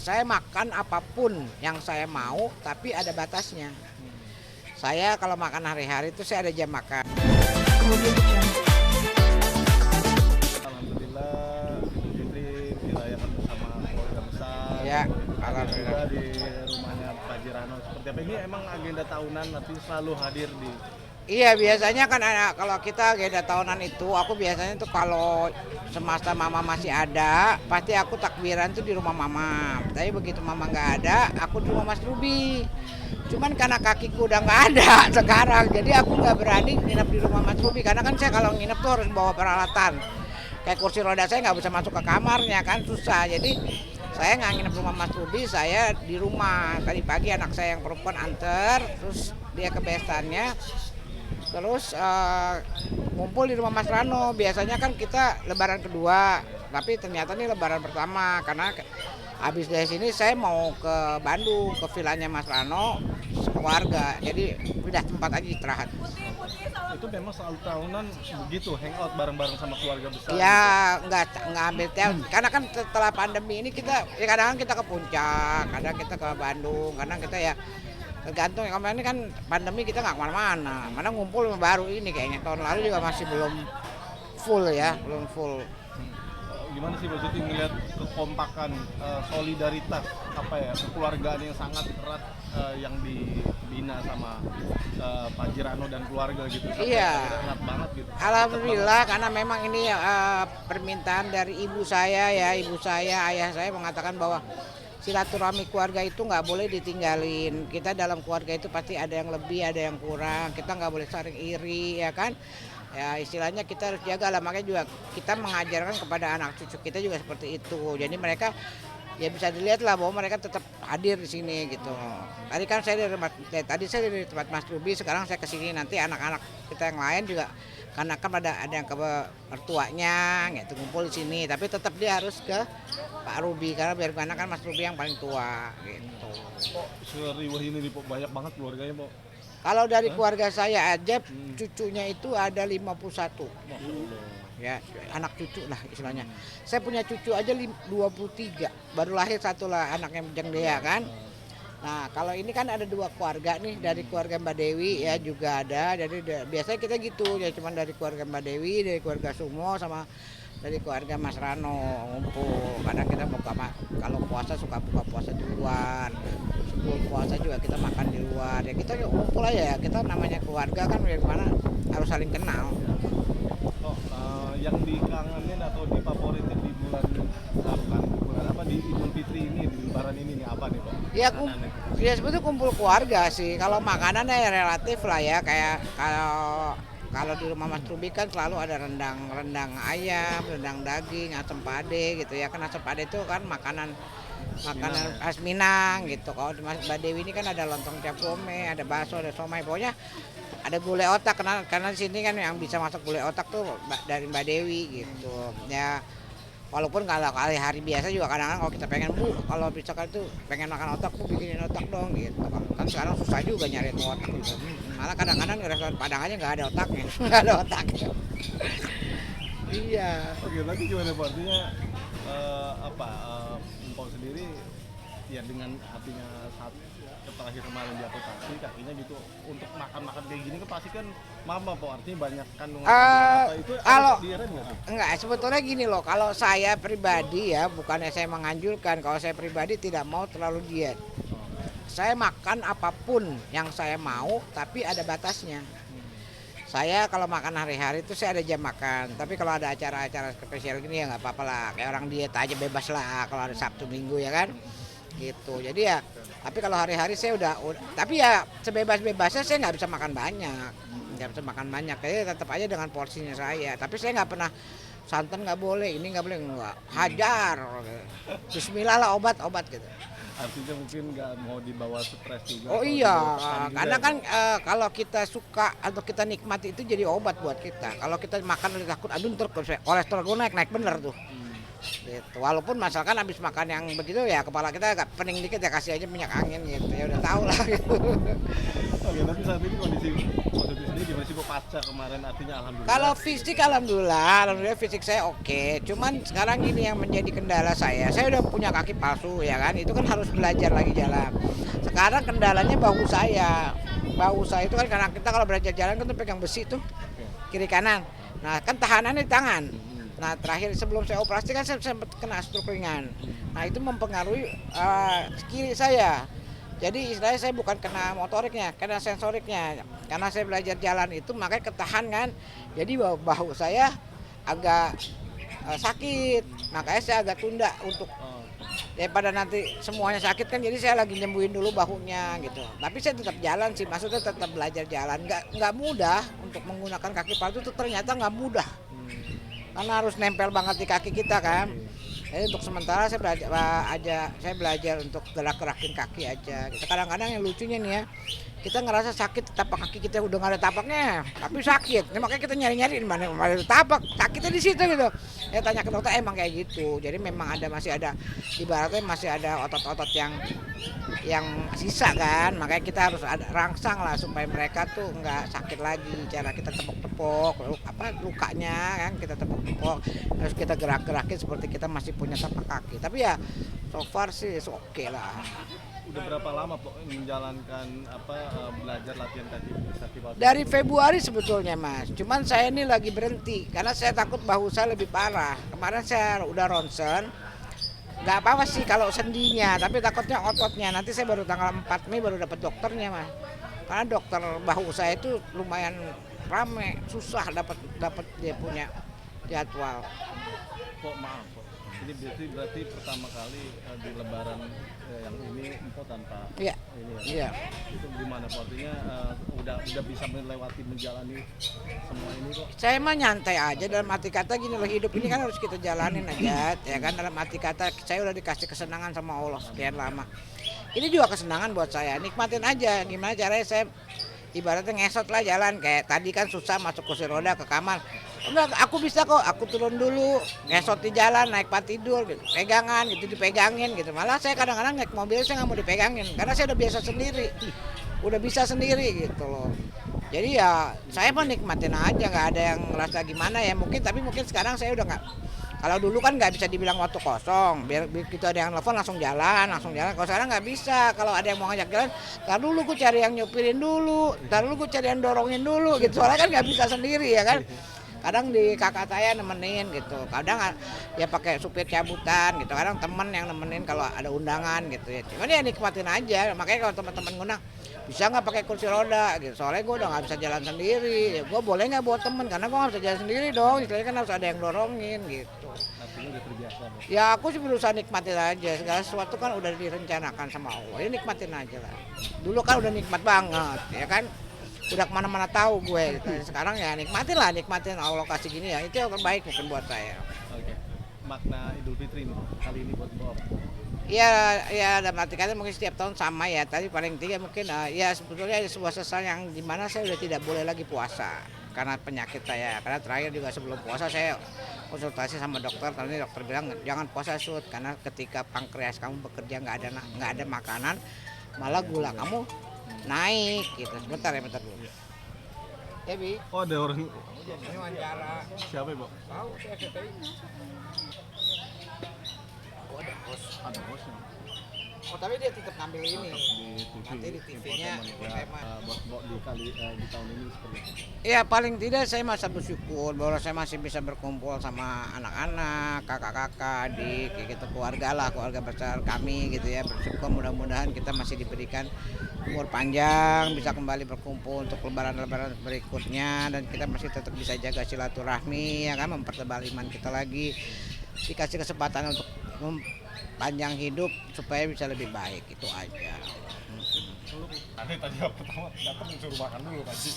Saya makan apapun yang saya mau, tapi ada batasnya. Saya kalau makan hari-hari itu saya ada jam makan. Alhamdulillah Idul Fitri dirayakan bersama keluarga besar. Ya, Hadir juga alhamdulillah. di rumahnya Pak Jirano. Seperti apa ini emang agenda tahunan nanti selalu hadir di. Iya, biasanya kan kalau kita agenda tahunan itu, aku biasanya tuh kalau semasa mama masih ada, pasti aku takbiran tuh di rumah mama. Tapi begitu mama nggak ada, aku di rumah Mas Ruby. Cuman karena kakiku udah nggak ada sekarang, jadi aku nggak berani nginep di rumah Mas Ruby. Karena kan saya kalau nginep tuh harus bawa peralatan. Kayak kursi roda saya nggak bisa masuk ke kamarnya kan, susah. Jadi saya nggak nginep rumah Mas Ruby, saya di rumah. Tadi pagi anak saya yang perempuan anter, terus dia ke besannya. Terus ngumpul di rumah Mas Rano. Biasanya kan kita lebaran kedua, tapi ternyata ini lebaran pertama karena habis dari sini saya mau ke Bandung ke vilanya Mas Rano keluarga. Jadi udah tempat aja istirahat. Itu memang selalu tahunan begitu hangout bareng-bareng sama keluarga besar. Ya nggak ambil tel. Karena kan setelah pandemi ini kita ya kadang kita ke puncak, kadang kita ke Bandung, kadang kita ya tergantung. Kemarin ini kan pandemi kita nggak kemana-mana, mana ngumpul baru ini kayaknya. Tahun lalu juga masih belum full ya, belum full. Gimana sih Mbak Suti melihat kekompakan, solidaritas apa ya, kekeluargaan yang sangat erat yang dibina sama Pak Jirano dan keluarga gitu. Iya. Erat banget gitu. Alhamdulillah karena memang ini permintaan dari ibu saya ya, ayah saya mengatakan bahwa silaturahmi keluarga itu nggak boleh ditinggalin. Kita dalam keluarga itu pasti ada yang lebih, ada yang kurang. Kita nggak boleh saling iri, ya kan? Ya istilahnya kita harus jaga lah. Makanya juga kita mengajarkan kepada anak cucu kita juga seperti itu. Jadi mereka ya bisa dilihat lah bahwa mereka tetap hadir di sini gitu. Tadi kan saya dari tempat Mas Ruby, sekarang saya ke sini. Nanti anak-anak kita yang lain juga karena kan ada yang ke mertuanya gitu ngumpul di sini, tapi tetap dia harus ke Pak Ruby karena biar mana kan Mas Ruby yang paling tua gitu. Kok seriwah ini nih, Pok? Banyak banget keluarganya, Pok. Kalau dari keluarga saya aja cucunya itu ada 51. Masya Allah. Ya, anak cucu lah istilahnya. Saya punya cucu aja 23. Baru lahir satu lah anaknya Bujang Dea kan. Nah, kalau ini kan ada 2 keluarga nih, dari keluarga Mbak Dewi ya juga ada. Jadi biasanya kita gitu, ya cuman dari keluarga Mbak Dewi, dari keluarga Sumo sama dari keluarga Mas Rano ngumpul. Kadang kita kalau puasa suka buka puasa di luar. Sebelum puasa juga kita makan di luar. Ya kita ngumpul aja ya. Kita namanya keluarga kan bagaimana harus saling kenal. Kok yang dikangenin atau difavoritin di bulan apa di Idul Fitri ini, di Lebaran ini nih apa nih, Pak? Ya, Makanannya. ya sebetulnya kumpul keluarga sih. Kalau makanannya ya relatif lah ya. Kayak kalau di rumah Mas Trubi kan selalu ada rendang ayam, rendang daging, asam pade gitu ya. Kan asam pade itu kan makanan khas Minang gitu. Kalau di Mas Mbak Dewi ini kan ada lontong cap gome, ada bakso, ada somai. Pokoknya ada gulai otak karena di sini kan yang bisa masak gulai otak tuh dari Mbak Dewi gitu. Ya walaupun kalau hari biasa juga kadang-kadang kalau kita pengen kalau misalkan itu pengen makan otak bikinin otak dong gitu. Kan sekarang susah juga nyari otak gitu. Malah kadang-kadang di restoran Padang aja nggak ada otaknya, nggak ada otaknya. Iya. Oke, tadi gimana, Pak? Artinya Mpok sendiri ya dengan hatinya saat terakhir kemarin di amputasi kakinya gitu, untuk makan kayak gini kan pasti kan mama, Pak, artinya banyak kandungan apa itu Kalau direm nggak tuh? enggak, sebetulnya gini loh, kalau saya pribadi ya, bukannya saya menganjurkan, kalau saya pribadi tidak mau terlalu diet. Saya makan apapun yang saya mau, tapi ada batasnya. Saya kalau makan hari-hari itu saya ada jam makan, tapi kalau ada acara-acara spesial gini ya nggak apa-apa lah, kayak orang diet aja bebas lah kalau ada Sabtu Minggu ya kan, gitu. Jadi ya, tapi kalau hari-hari saya udah tapi ya sebebas-bebasnya saya nggak bisa makan banyak, kayaknya tetap aja dengan porsinya saya. Tapi saya nggak pernah santan nggak boleh, ini nggak boleh, nggak hajar. Bismillah lah obat gitu. Artinya mungkin nggak mau dibawa stres juga. Oh kalau iya, dibawa pesan juga karena ya. kan kalau kita suka atau kita nikmati itu jadi obat buat kita. Kalau kita makan udah takut, aduh ntar kolesterol gue naik bener tuh. Gitu. Walaupun misalkan habis makan yang begitu ya kepala kita agak pening dikit ya kasih aja minyak angin gitu. Ya udah tahu lah gitu. Oke, tapi saat ini kondisi positif sendiri gimana sih Bu pasca kemarin, artinya alhamdulillah? Kalau fisik alhamdulillah fisik saya oke. Cuman sekarang ini yang menjadi kendala saya udah punya kaki palsu ya kan, itu kan harus belajar lagi jalan. Sekarang kendalanya bahu saya. Bahu saya itu kan karena kita kalau belajar jalan kan tuh pegang besi tuh kiri kanan. Nah kan tahanannya di tangan. Nah terakhir sebelum saya operasi kan saya sempat kena stroke ringan. Nah itu mempengaruhi kiri saya. Jadi istilahnya saya bukan kena motoriknya, kena sensoriknya. Karena saya belajar jalan itu makanya ketahan kan. Jadi bahu saya agak sakit. Makanya saya agak tunda untuk daripada nanti semuanya sakit kan. Jadi saya lagi nyembuhin dulu bahunya gitu. Tapi saya tetap jalan sih, maksudnya tetap belajar jalan. Nggak mudah untuk menggunakan kaki palsu itu, ternyata nggak mudah. Karena harus nempel banget di kaki kita kan. Jadi untuk sementara saya belajar untuk gerak-gerakin kaki aja. Kita kadang-kadang yang lucunya nih ya, kita ngerasa sakit tapak kaki kita udah nggak ada tapaknya, tapi sakit. Nah, makanya kita nyari-nyari di mana ada tapak, sakitnya di situ gitu. Ya tanya ke dokter emang kayak gitu. Jadi memang masih ada ibaratnya masih ada otot-otot yang sisa kan. Makanya kita harus rangsang lah supaya mereka tuh nggak sakit lagi. Cara kita tepok-tepok lukanya kan, kita tepok-tepok, harus kita gerak-gerakin seperti kita masih punya tapak kaki. Tapi ya so far sih oke lah. Udah berapa lama Pok menjalankan belajar latihan kaki palsu? Dari Februari sebetulnya Mas, cuman saya ini lagi berhenti karena saya takut bahu saya lebih parah. Kemarin saya udah ronsen, nggak apa-apa sih kalau sendinya, tapi takutnya ototnya. Nanti saya baru tanggal 4 Mei baru dapat dokternya Mas. Karena dokter bahu saya itu lumayan rame, susah dapat dia punya jadwal. Pok maaf Pok, ini berarti pertama kali di Lebaran yang ini Empok tanpa Iya. ini ya. Iya. Itu gimana Pok? Artinya udah bisa melewati menjalani semua ini kok. Saya mah nyantai aja, dalam arti kata gini loh, hidup ini kan harus kita jalanin aja ya kan. Dalam arti kata saya udah dikasih kesenangan sama Allah sekian lama. Ini juga kesenangan buat saya, nikmatin aja. Gimana caranya saya ibaratnya ngesot lah jalan, kayak tadi kan susah masuk kursi roda ke kamar. Enggak, aku bisa kok, aku turun dulu, ngesot di jalan, naik tempat tidur, gitu. Pegangan gitu, dipegangin gitu. Malah saya kadang-kadang naik mobil saya nggak mau dipegangin, karena saya udah biasa sendiri, udah bisa sendiri gitu loh. Jadi ya saya mah nikmatin aja, nggak ada yang ngerasa gimana ya mungkin. Tapi mungkin sekarang saya udah nggak. Kalau dulu kan nggak bisa dibilang waktu kosong, biar kita ada yang telepon langsung jalan. Kalau sekarang nggak bisa, kalau ada yang mau ngajak jalan, ntar dulu gue cari yang nyupirin dulu, ntar dulu gue cari yang dorongin dulu gitu. Soalnya kan nggak bisa sendiri ya kan. Kadang di kakak saya nemenin gitu, kadang ya pakai supir cabutan gitu, kadang temen yang nemenin kalau ada undangan gitu ya. Cuman ya nikmatin aja, makanya kalau teman-teman ngundang bisa nggak pakai kursi roda gitu, soalnya gue udah nggak bisa jalan sendiri. Ya, gue boleh nggak buat temen, karena gue nggak bisa jalan sendiri dong, istilahnya kan harus ada yang dorongin gitu. Artinya udah terbiasa Pok. Ya aku sih berusaha nikmatin aja, segala sesuatu kan udah direncanakan sama Allah, ya nikmatin aja lah. Dulu kan udah nikmat banget ya kan, udah kemana-mana tahu gue. Sekarang ya nikmatin Allah kasih gini ya, itu yang terbaik mungkin buat saya. Oke. Makna Idul Fitri nih kali ini buat Pok. Ya dalam arti kata mungkin setiap tahun sama ya. Tadi paling tiga mungkin ya sebetulnya ada sebuah sesal yang dimana saya udah tidak boleh lagi puasa karena penyakit saya. Karena terakhir juga sebelum puasa saya konsultasi sama dokter, tadi dokter bilang jangan puasa Sud, karena ketika pankreas kamu bekerja nggak ada makanan, malah gula kamu naik gitu. Sebentar dulu. Ya Bi. Oh ada orang. Ini wawancara. Siapa ya Pok? Tahu saya SCTI. Oh ada bos. Ada bosnya. Oh tapi dia tetap ngambil ini. Di TV. Nanti di TV-nya Bos di tahun ini seperti itu. Ya paling tidak saya masih bersyukur bahwa saya masih bisa berkumpul sama anak-anak, kakak-kakak, adik, kayak gitu, keluarga besar kami gitu ya. Bersyukur mudah-mudahan kita masih diberikan umur panjang, bisa kembali berkumpul untuk lebaran-lebaran berikutnya, dan kita masih tetap bisa jaga silaturahmi ya kan, mempertebal iman kita lagi, dikasih kesempatan untuk panjang hidup supaya bisa lebih baik, itu aja. Tadi pertama datang disuruh makan dulu pasti.